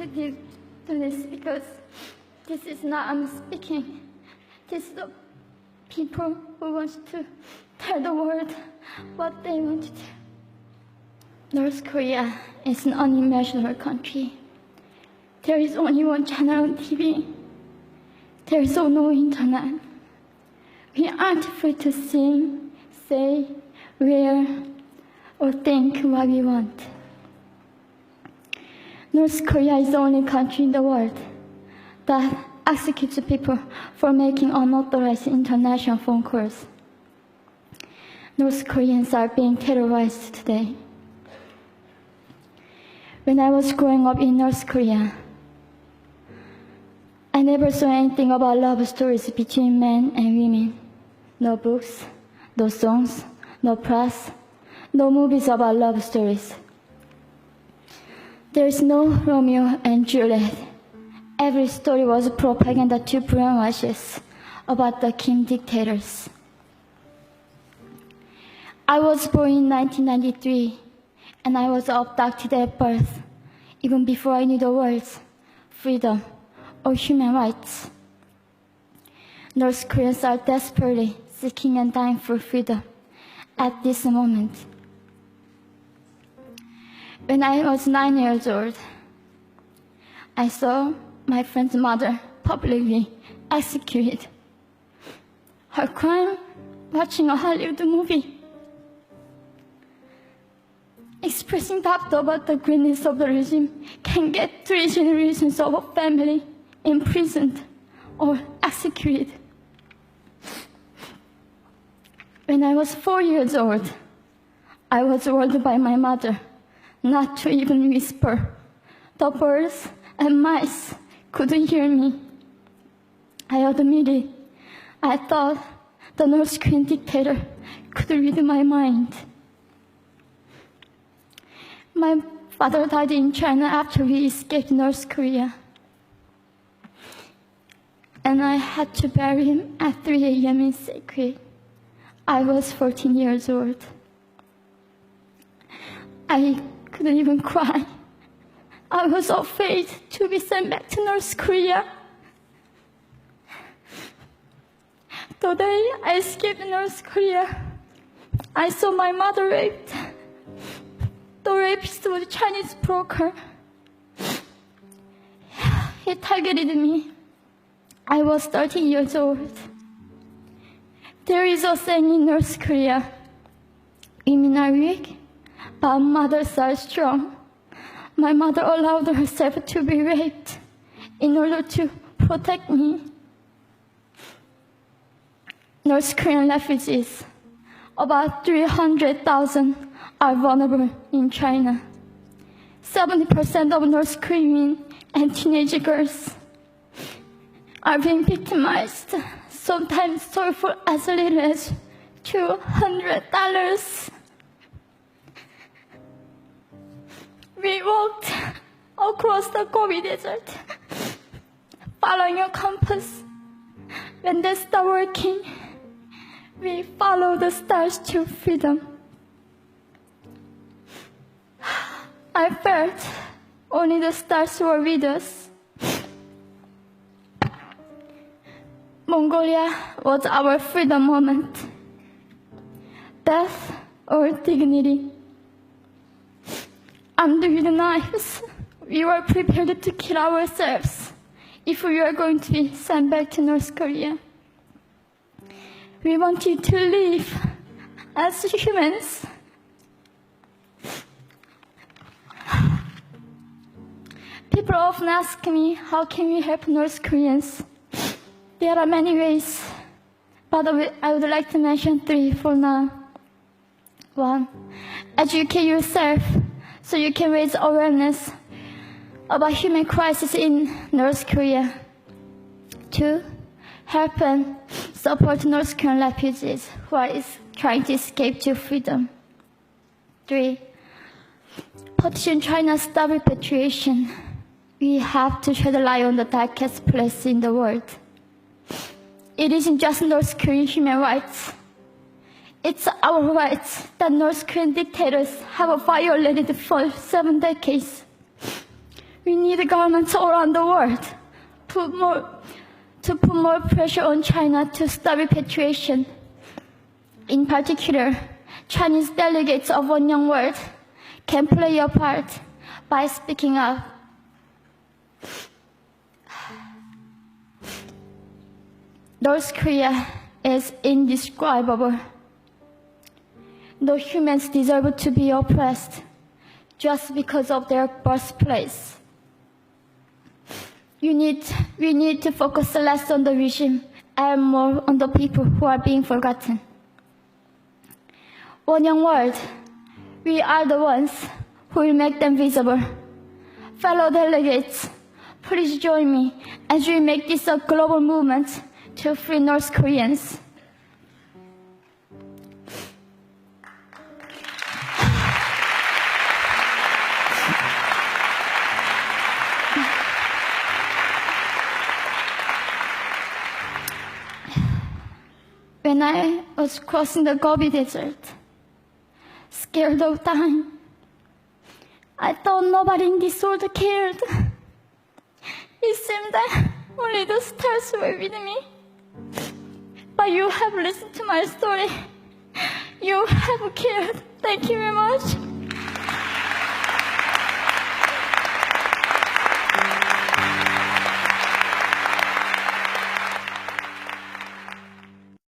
to do this because this is not I'm speaking. This is the people who want to tell the world what they want to do. North Korea is an unimaginable country. There is only one channel on TV. There is no internet. We aren't free to sing, say, wear, or think what we want. North Korea is the only country in the world that executes people for making unauthorized international phone calls. North Koreans are being terrorized today. When I was growing up in North Korea, I never saw anything about love stories between men and women. No books, no songs, no press, no movies about love stories. There is no Romeo and Juliet. Every story was propaganda to brainwash us about the Kim dictators. I was born in 1993, and I was abducted at birth, even before I knew the words freedom or human rights. North Koreans are desperately seeking and dying for freedom at this moment. When I was 9 years old, I saw my friend's mother publicly executed. Her crime, watching a Hollywood movie, expressing doubt about the greatness of the regime can get 3 generations of a family imprisoned or executed. When I was 4 years old, I was warned by my mother not to even whisper. The birds and mice couldn't hear me. I admitted I thought the North Korean dictator could read my mind. My father died in China after we escaped North Korea, and I had to bury him at 3 a.m. in secret. I was 14 years old. I couldn't even cry. I was afraid to be sent back to North Korea. The day I escaped North Korea, I saw my mother raped. The rapist was a Chinese broker. He targeted me. I was 13 years old. There is a saying in North Korea, women are weak, but mothers are strong. My mother allowed herself to be raped in order to protect me. North Korean refugees, about 300,000, are vulnerable in China. 70% of North Korean and teenage girls are being victimized, sometimes sold for as little as $200. We walked across the Gobi Desert, following a compass. When they stopped working, we followed the stars to freedom. I felt only the stars were with us. Mongolia was our freedom moment. Death or dignity. Armed with knives, we were prepared to kill ourselves if we were going to be sent back to North Korea. We wanted to live as humans. People often ask me, how can we help North Koreans? There are many ways, but I would like to mention 3 for now. 1, educate yourself so you can raise awareness about human crisis in North Korea. 2, help and support North Korean refugees who are trying to escape to freedom. 3, petition China's stop repatriation. We have to shed a light on the darkest place in the world. It isn't just North Korean human rights. It's our rights that North Korean dictators have violated for 7 decades. We need governments all around the world to put more pressure on China to stop repatriation. In particular, Chinese delegates of One Young World can play a part by speaking up. North Korea is indescribable. No humans deserve to be oppressed just because of their birthplace. We need to focus less on the regime and more on the people who are being forgotten. One Young World, we are the ones who will make them visible. Fellow delegates, please join me as we make this a global movement to free North Koreans. When I was crossing the Gobi Desert, scared of dying, I thought nobody in this world cared. It seemed that only the stars were with me. But you have listened to my story. You have cared. Thank you very much.